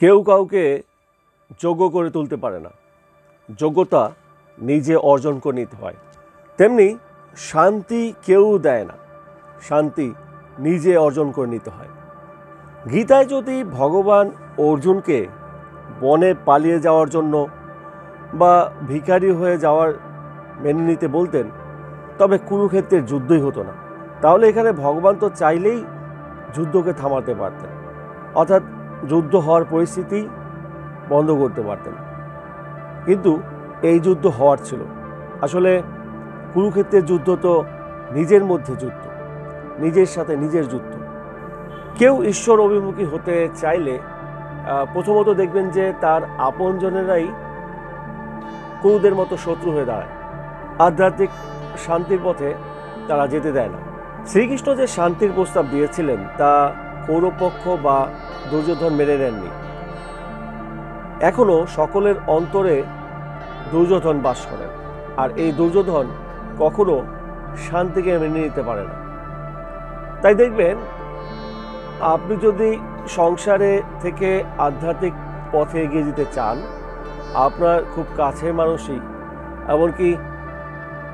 কেউ কাউকে যোগ্য করে তুলতে পারে না, যোগ্যতা নিজে অর্জন করে নিতে হয়। তেমনি শান্তি কেউ দেয় না, শান্তি নিজে অর্জন করে নিতে হয়। গীতায় যদি ভগবান অর্জুনকে বনে পালিয়ে যাওয়ার জন্য বা ভিখারি হয়ে যাওয়ার মেনে নিতে বলতেন, তবে কুরুক্ষেত্রের যুদ্ধই হতো না। তাহলে এখানে ভগবান তো চাইলেই যুদ্ধকে থামাতে পারতেন, অর্থাৎ যুদ্ধ হওয়ার পরিস্থিতি বন্ধ করতে পারতেন। কিন্তু এই যুদ্ধ হওয়ার ছিল। আসলে কুরুক্ষেত্রের যুদ্ধ তো নিজের মধ্যে যুদ্ধ, নিজের সাথে নিজের যুদ্ধ। কেউ ঈশ্বর অভিমুখী হতে চাইলে প্রথমত দেখবেন যে তার আপনজনেরাই কুরুদের মতো শত্রু হয়ে দাঁড়ায়। আধ্যাত্মিক শান্তির পথে তারা যেতে দেয় না। শ্রীকৃষ্ণ যে শান্তির প্রস্তাব দিয়েছিলেন তা কৌরবপক্ষ বা দুর্যোধন মেনে নেননি। এখনো সকলের অন্তরে দুর্যোধন বাস করেন, আর এই দুর্যোধন কখনো শান্তিকে মেনে নিতে পারে না। তাই দেখবেন, আপনি যদি সংসারে থেকে আধ্যাত্মিক পথে এগিয়ে যেতে চান, আপনার খুব কাছের মানুষই, এমনকি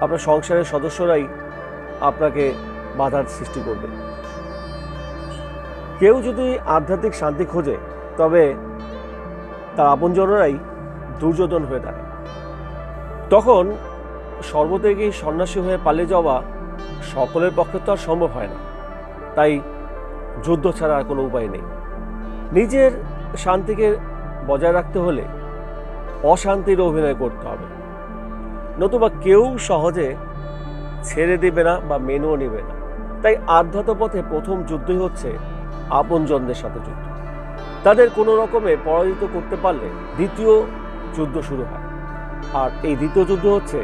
আপনার সংসারের সদস্যরাই আপনাকে বাধার সৃষ্টি করবে। কেউ যদি আধ্যাত্মিক শান্তি খোঁজে, তবে তার আপনজনেরাই দুর্যোধন হয়ে দাঁড়ায়। তখন সর্বত্যাগী সন্ন্যাসী হয়ে পালিয়ে যাওয়া সকলের পক্ষে তো আর সম্ভব হয় না। তাই যুদ্ধ ছাড়া আর কোনো উপায় নেই। নিজের শান্তিকে বজায় রাখতে হলে অশান্তির অভিনয় করতে হবে, নতুবা কেউ সহজে ছেড়ে দেবে না বা মেনেও নেবে না। তাই আধ্যাত্ম পথে প্রথম যুদ্ধই হচ্ছে আপনজনদের সাথে যুদ্ধ। তাদের কোনো রকমে পরাজিত করতে পারলে দ্বিতীয় যুদ্ধ শুরু হয়। আর এই দ্বিতীয় যুদ্ধ হচ্ছে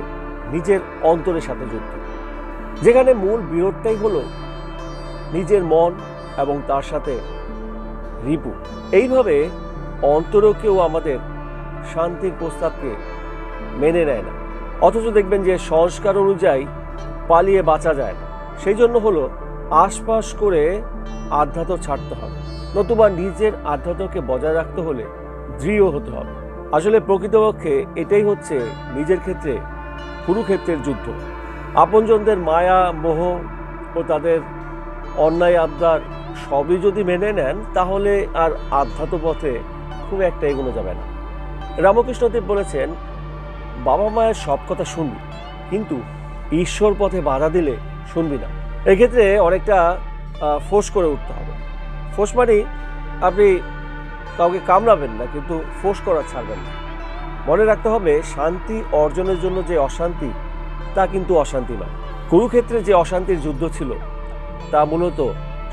নিজের অন্তরের সাথে যুদ্ধ, যেখানে মূল বিরোধটাই হলো নিজের মন এবং তার সাথে রিপু। এইভাবে অন্তরেও কেউ আমাদের শান্তির প্রস্তাবকে মেনে নেয় না। অথচ দেখবেন যে সংস্কার অনুযায়ী পালিয়ে বাঁচা যায় না। সেই জন্য হলো আশপাশ করে আধ্যাত্ম ছাড়তে হবে, নতুবা নিজের আধ্যাত্মকে বজায় রাখতে হলে দৃঢ় হতে হবে। আসলে প্রকৃতপক্ষে এটাই হচ্ছে নিজের ক্ষেত্রে কুরুক্ষেত্রের যুদ্ধ। আপনজনদের মায়া, মোহ ও তাদের অন্যায় আবদার সবই যদি মেনে নেন, তাহলে আর আধ্যাত্ম পথে খুব একটা এগোনো যাবে না। রামকৃষ্ণদেব বলেছেন, বাবা মায়ের সব কথা শুনবি, কিন্তু ঈশ্বর পথে বাধা দিলে শুনবি না। এক্ষেত্রে অনেকটা ফোর্স করে উঠতে হবে। ফোর্স মানে আপনি কাউকে কামড়াবেন না, কিন্তু ফোর্স করা ছাড়বেন না। মনে রাখতে হবে, শান্তি অর্জনের জন্য যে অশান্তি, তা কিন্তু অশান্তি নয়। কুরুক্ষেত্রে যে অশান্তির যুদ্ধ ছিল, তা মূলত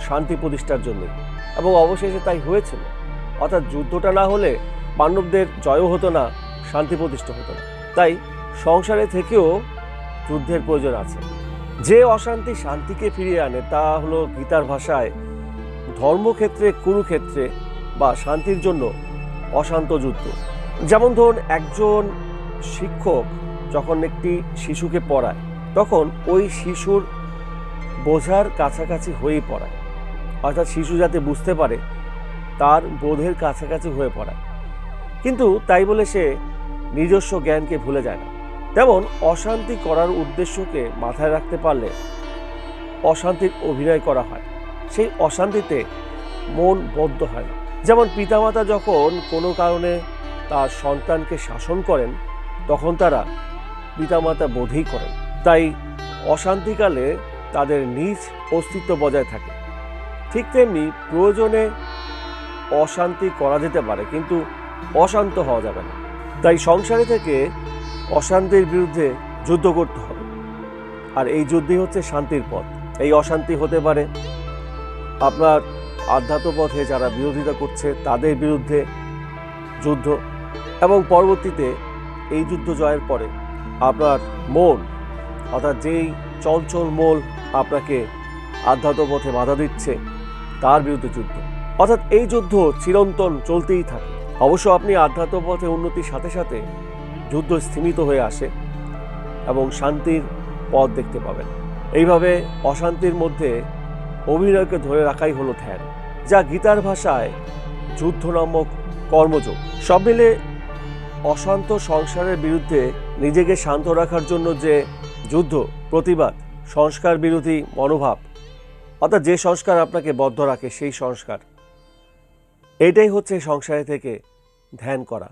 শান্তি প্রতিষ্ঠার জন্য, এবং অবশেষে তাই হয়েছিল। অর্থাৎ যুদ্ধটা না হলে পাণ্ডবদের জয়ও হতো না, শান্তি প্রতিষ্ঠা হতো না। তাই সংসারে থেকেও যুদ্ধের প্রয়োজন আছে। যে অশান্তি শান্তিকে ফিরিয়ে আনে, তা হলো গীতার ভাষায় ধর্মক্ষেত্রে কুরুক্ষেত্রে বা শান্তির জন্য অশান্ত যুদ্ধ। যেমন ধরুন, একজন শিক্ষক যখন একটি শিশুকে পড়ায়, তখন ওই শিশুর বোঝার কাছাকাছি হয়েই পড়ায়, অর্থাৎ শিশু যাতে বুঝতে পারে তার বোধের কাছাকাছি হয়ে পড়ায়। কিন্তু তাই বলে সে নিজস্ব জ্ঞানকে ভুলে যায় না। তেমন অশান্তি করার উদ্দেশ্যকে মাথায় রাখতে পারলে অশান্তির অভিনয় করা হয়, সেই অশান্তিতে মন বদ্ধ হয় না। যেমন পিতামাতা যখন কোনো কারণে তার সন্তানকে শাসন করেন, তখন তারা পিতামাতা বোধই করেন। তাই অশান্তিকালে তাদের নিজ অস্তিত্ব বজায় থাকে। ঠিক তেমনি প্রয়োজনে অশান্তি করা যেতে পারে, কিন্তু অশান্ত হওয়া যাবে না। তাই সংসারে থেকে অশান্তির বিরুদ্ধে যুদ্ধ করতে হবে, আর এই যুদ্ধই হচ্ছে শান্তির পথ। এই অশান্তি হতে পারে আপনার আধ্যাত্ম পথে যারা বিরোধিতা করছে তাদের বিরুদ্ধে যুদ্ধ, এবং পরবর্তীতে এই যুদ্ধ জয়ের পরে আপনার মন, অর্থাৎ যেই চঞ্চল মন আপনাকে আধ্যাত্ম পথে বাধা দিচ্ছে, তার বিরুদ্ধে যুদ্ধ। অর্থাৎ এই যুদ্ধ চিরন্তন চলতেই থাকে। অবশ্য আপনি আধ্যাত্ম পথে উন্নতির সাথে সাথে যুদ্ধ স্থিমিত হয়ে আসে এবং শান্তির পথ দেখতে পাবেন। এইভাবে অশান্তির মধ্যে অভিনয়কে ধরে রাখাই হলো ধ্যান, যা গীতার ভাষায় যুদ্ধ নামক কর্মযোগ। সব মিলে অশান্ত সংসারের বিরুদ্ধে নিজেকে শান্ত রাখার জন্য যে যুদ্ধ, প্রতিবাদ, সংস্কার বিরোধী মনোভাব, অর্থাৎ যে সংস্কার আপনাকে বদ্ধ রাখে সেই সংস্কার, এটাই হচ্ছে সংসারে থেকে ধ্যান করা।